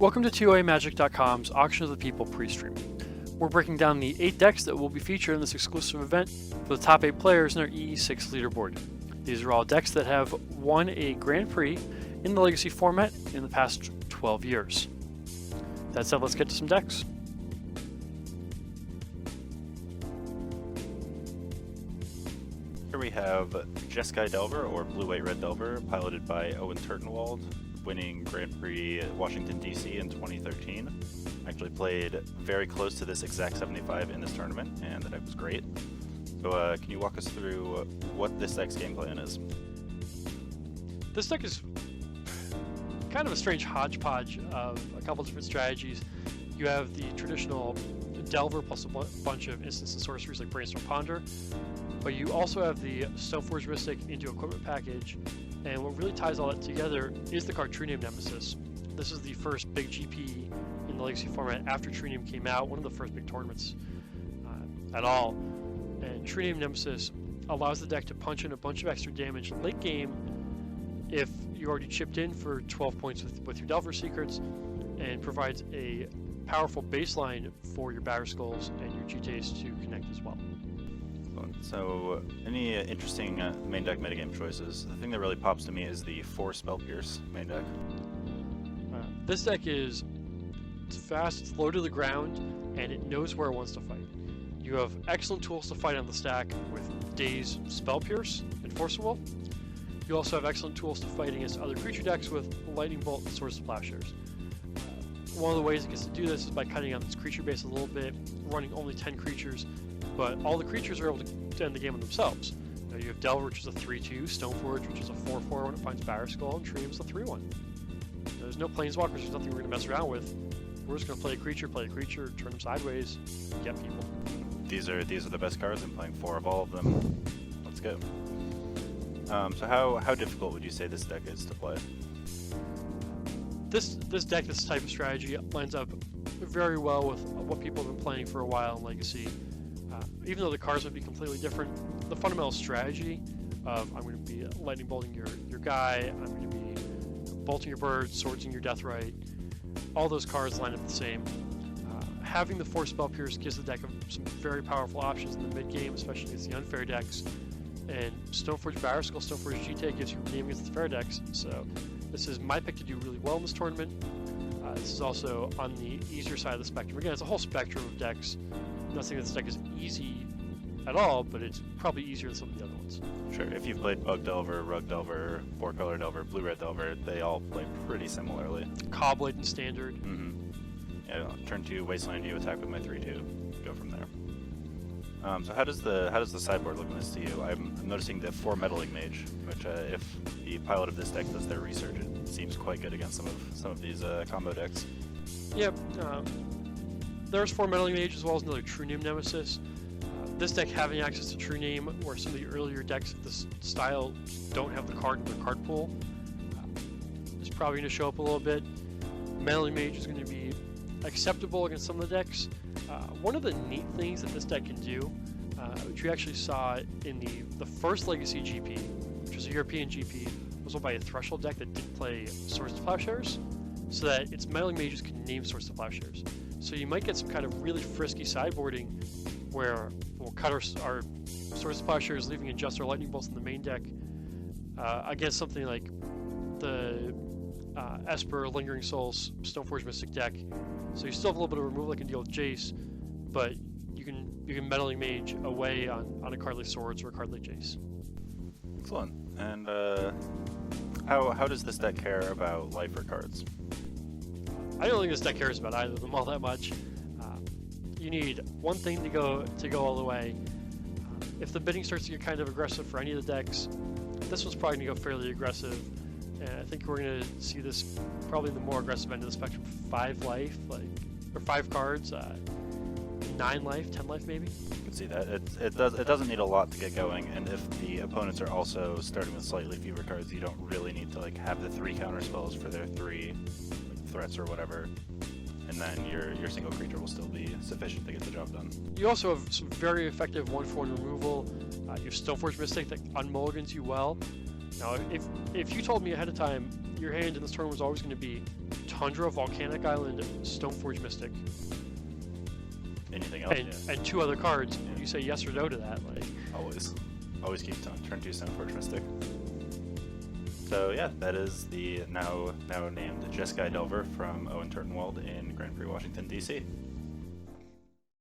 Welcome to TOAMagic.com's Auction of the People pre-stream. We're breaking down the 8 decks that will be featured in this exclusive event for the top 8 players in our EE6 leaderboard. These are all decks that have won a Grand Prix in the Legacy format in the past 12 years. That said, let's get to some decks. Here we have Jeskai Delver, or Blue White Red Delver, piloted by Owen Turtenwald, winning Grand Prix Washington DC in 2013. Actually played very close to this exact 75 in this tournament, and the deck was great. So can you walk us through what this deck's game plan is? This deck is kind of a strange hodgepodge of a couple different strategies. You have the traditional Delver plus a bunch of instants and sorceries like Brainstorm Ponder, but you also have the Stoneforge Mystic into equipment package, and what really ties all that together is the card True Name Nemesis. This is the first big GP in the Legacy format after True Name came out, one of the first big tournaments at all. And True Name Nemesis allows the deck to punch in a bunch of extra damage late game if you already chipped in for 12 points with your Delver Secrets, and provides a powerful baseline for your Batter Skulls and your GTAs to connect as well. So, any interesting main deck metagame choices? The thing that really pops to me is the 4 Spell Pierce main deck. This deck is fast, it's low to the ground, and it knows where it wants to fight. You have excellent tools to fight on the stack with Daze, Spell Pierce, and Force of Will. You also have excellent tools to fight against other creature decks with Lightning Bolt and Swords to Plowshares. One of the ways it gets to do this is by cutting out its creature base a little bit, running only 10 creatures, but all the creatures are able to end the game on themselves. Now you have Delver, which is a 3/2, Stoneforge, which is a 4/4 when it finds Batter Skull, and True Name is a 3/1. There's no Planeswalkers, there's nothing we're going to mess around with. We're just going to play a creature, turn them sideways, get people. These are the best cards. I'm playing 4 of all of them. Let's go. So how difficult would you say this deck is to play? This deck, this type of strategy, lines up very well with what people have been playing for a while in Legacy. Even though the cards would be completely different, the fundamental strategy of I'm going to be lightning bolting your guy, I'm going to be bolting your bird, swordsing your Deathrite, all those cards line up the same. Having the 4 Spell Pierce gives the deck some very powerful options in the mid game, especially against the unfair decks. And Stoneforge Batter Skull, Stoneforge GTA gives you rename against the fair decks. So this is my pick to do really well in this tournament. This is also on the easier side of the spectrum. Again, it's a whole spectrum of decks. I'm not saying that this deck is easy at all, but it's probably easier than some of the other ones. Sure, if you've played Bug Delver, Rug Delver, 4-color Delver, Blue Red Delver, they all play pretty similarly. Cobblade and Standard. Yeah, turn 2, Wasteland you, attack with my 3/2, go from there. So how does the sideboard look in this to you? I'm noticing the 4 Meddling Mage, which if the pilot of this deck does their research, it seems quite good against some of these combo decks. Yep, there's 4 Meddling Mage as well as another True Name Nemesis. This deck having access to True Name, where some of the earlier decks of this style don't have the card in their card pool, is probably going to show up a little bit. Meddling Mage is going to be acceptable against some of the decks. One of the neat things that this deck can do, which we actually saw in the first Legacy GP, which was a European GP, was won by a Threshold deck that did play Swords to Plowshares, so that its Meddling Mages can name Swords to Plowshares. So you might get some kind of really frisky sideboarding where we'll cut our Swords to Plowshares, leaving in just our Lightning Bolts in the main deck against something like the Esper, Lingering Souls, Stoneforge Mystic deck. So you still have a little bit of removal that can deal with Jace, but you can Meddling Mage away on a card like Swords or a card like Jace. Excellent. And how does this deck care about lifer cards? I don't think this deck cares about either of them all that much. You need one thing to go all the way. If the bidding starts to get kind of aggressive for any of the decks, this one's probably going to go fairly aggressive. And I think we're going to see this probably in the more aggressive end of the spectrum. 5 life, or 5 cards, 9 life, 10 life maybe. You can see that it doesn't need a lot to get going, and if the opponents are also starting with slightly fewer cards, you don't really need to have the 3 counter spells for their 3 threats or whatever, and then your single creature will still be sufficient to get the job done. You also have some very effective 1/4 removal. You have Stoneforge Mystic that unmulligans you well. Now, if you told me ahead of time your hand in this tournament was always going to be Tundra, Volcanic Island, Stoneforge Mystic, Anything else? and 2 other cards, would you say yes or no to that? Like, always keep turn 2 Stoneforge Mystic. So yeah, that is the now named Jeskai Delver from Owen Turtenwald in Grand Prix, Washington, D.C.